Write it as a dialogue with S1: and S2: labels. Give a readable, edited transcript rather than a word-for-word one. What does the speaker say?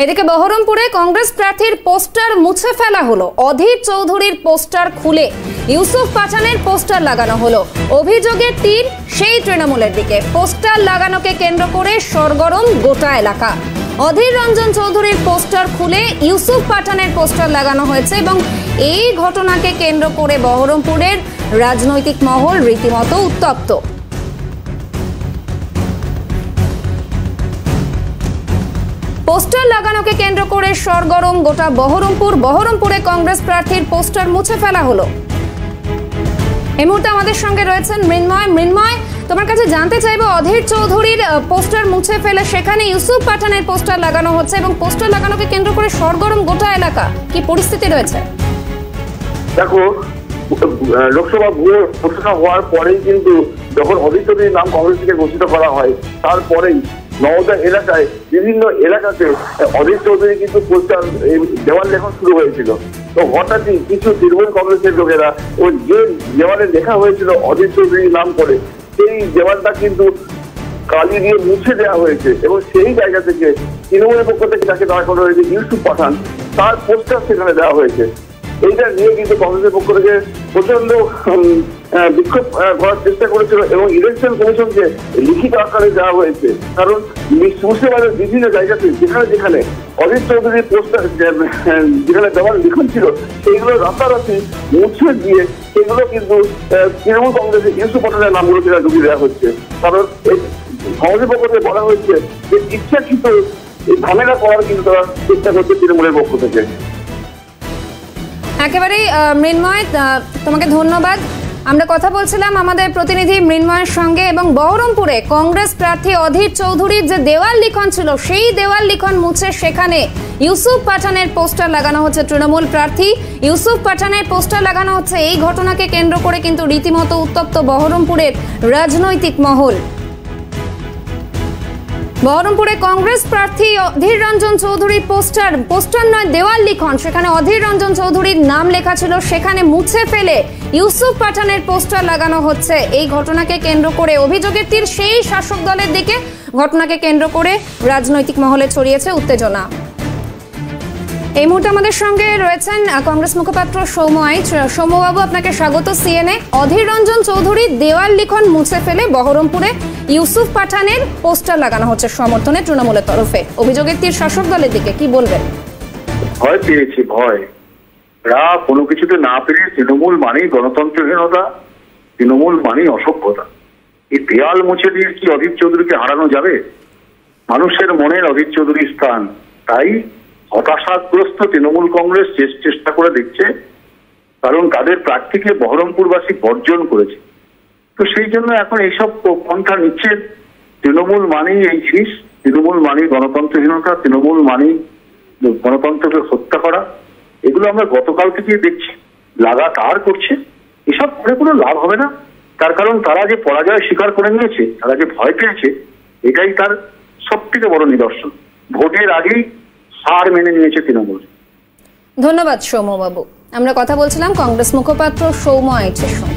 S1: এদিকে বহরমপুরে কংগ্রেস প্রার্থীর পোস্টার মুছে ফেলা হলো। অধীর চৌধুরীর পোস্টার খুলে ইউসুফ পাঠানের পোস্টার লাগানো হলো। অভিযোগের তীর সেই তৃণমূলের দিকে। পোস্টার লাগানোকে কেন্দ্র করে সরগরম গোটা এলাকা। অধীর রঞ্জন চৌধুরীর পোস্টার খুলে ইউসুফ পাঠানের পোস্টার লাগানো হয়েছে এবং এই ঘটনাকে কেন্দ্র করে বহরমপুরের রাজনৈতিক মহল রীতিমতো উত্তপ্ত। পোস্টার লাগানোকে কেন্দ্র করে সরগরম গোটা বহরমপুর। বহরমপুরে কংগ্রেস প্রার্থীর পোস্টার মুছে ফেলা হলো। এই মুহূর্তে আমাদের সঙ্গে রয়েছেন মৃন্ময়, তোমার কাছে জানতে চাইবো, অধীর চৌধুরীর পোস্টার মুছে ফেলে সেখানে ইউসুফ পাঠানের পোস্টার লাগানো হচ্ছে এবং পোস্টার লাগানোকে কেন্দ্র করে সরগরম গোটা এলাকা, কি পরিস্থিতি রয়েছে?
S2: দেখো, লোকসভা ভুয়ো ঘোষণা হওয়ার পরেই কিন্তু যখন অধীর চৌধুরীর নাম কংগ্রেস থেকে ঘোষিত করা হয়, তারপরেই নওদা এলাকায় বিভিন্ন এলাকাতে অধীর চৌধুরী কিন্তু পোস্টার দেওয়াল লেখন শুরু হয়েছিল। তো হঠাৎই কিছু তৃণমূল কংগ্রেসের লোকেরা ও যে দেওয়ালে লেখা হয়েছিল অধীর চৌধুরীর নাম করে, সেই দেওয়ালটা কিন্তু কালি দিয়ে মুছে দেওয়া হয়েছে এবং সেই জায়গা থেকে তৃণমূলের পক্ষ থেকে তাকে দাঁড় করা হয়েছে ইউসুফ পাঠান, তার পোস্টার সেখানে দেওয়া হয়েছে। এইটা নিয়ে কিন্তু কংগ্রেসের পক্ষ থেকে প্রচন্ড বিক্ষোভ করার চেষ্টা করেছিল এবং ইলেকশন কমিশনকে লিখিত আকারে দেওয়া হয়েছে। কারণ মুর্শিদাবাদের বিভিন্ন জায়গাতে যেখানে যেখানে অধীর চৌধুরীর পোস্টার যেখানে দেওয়ার লিখন ছিল, সেইগুলো রাতারাতি মুছে দিয়ে সেগুলো কিন্তু তৃণমূল কংগ্রেসের ইউসুফ পাঠানের নামগুলো সেটা ঢুকিয়ে দেওয়া হচ্ছে। কারণ এই কংগ্রেসের পক্ষ থেকে বলা হয়েছে যে ইচ্ছাকৃত এই ঝামেলা করার কিন্তু তারা চেষ্টা করছে তৃণমূলের পক্ষ থেকে।
S1: একেবারেই মৃন্ময়, তোমাকে ধন্যবাদ। আমরা কথা বলছিলাম আমাদের প্রতিনিধি মৃন্ময়ের সঙ্গে এবং বহরমপুরে কংগ্রেস প্রার্থী অধীর চৌধুরীর যে দেওয়াল লিখন ছিল, সেই দেওয়াল লিখন মুছে সেখানে ইউসুফ পাঠানের পোস্টার লাগানো হচ্ছে। তৃণমূল প্রার্থী ইউসুফ পাঠানের পোস্টার লাগানো হচ্ছে। এই ঘটনাকে কেন্দ্র করে কিন্তু রীতিমতো উত্তপ্ত বহরমপুরের রাজনৈতিক মহল। বহরমপুরে কংগ্রেস প্রার্থী অধীর রঞ্জন চৌধুরীর পোস্টার নয় দেওয়াল লিখন, সেখানে অধীর রঞ্জন চৌধুরীর নাম লেখা ছিল, সেখানে মুছে ফেলে ইউসুফ পাঠানের পোস্টার লাগানো হচ্ছে। এই ঘটনাকে কেন্দ্র করে অভিযোগের তীর সেই শাসক দলের দিকে। ঘটনাকে কেন্দ্র করে রাজনৈতিক মহলে ছড়িয়েছে উত্তেজনা। এই মুহূর্তে আমাদের সঙ্গে রয়েছেন কংগ্রেস মুখপাত্র সৌম্যবাবু, আপনাকে স্বাগত সিএনএ। অধীর রঞ্জন চৌধুরীর দেওয়াল লিখন মুছে ফেলে বহরমপুরে ইউসুফ পাঠানের পোস্টার লাগানো হচ্ছে সমর্থনে তৃণমূলের তরফে। অভিযোগের তীর শাসক দলের দিকে, কি বলবেন?
S2: ভয় পেয়েছি, ভয়। কোনো কিছুতে না পেরে তৃণমূল মানেই গণতন্ত্রহীনতা, তৃণমূল মানেই অসভ্যতা। এই দেওয়াল মুছে দিয়ে কি অধীর চৌধুরীকে হারানো যাবে? মানুষের মনের অধীর চৌধুরীর স্থান। তাই হতাশাগ্রস্ত তৃণমূল কংগ্রেস চেষ্টা করে দেখছে, কারণ তাদের প্রার্থীকে বহরমপুরবাসী বর্জন করেছে। তো সেই জন্য এখন এইসব পন্থা নিচ্ছে। তৃণমূল মানেই এই জিনিস, তৃণমূল মানেই গণতন্ত্রহীনতা, তৃণমূল মানেই গণতন্ত্রকে হত্যা করা। এগুলো আমরা গতকাল থেকে দেখছি, লাগাতার করছে। এসব করে কোনো লাভ হবে না। তার কারণ তারা যে পরাজয় স্বীকার করে নিয়েছে, তারা যে ভয় পেয়েছে, এটাই তার সব থেকে বড় নিদর্শন। ভোটের আগেই হার মেনে নিয়েছে তৃণমূল।
S1: ধন্যবাদ সৌম্যবাবু। আমরা কথা বলছিলাম কংগ্রেস মুখপাত্র সৌম্য আইচের সঙ্গে।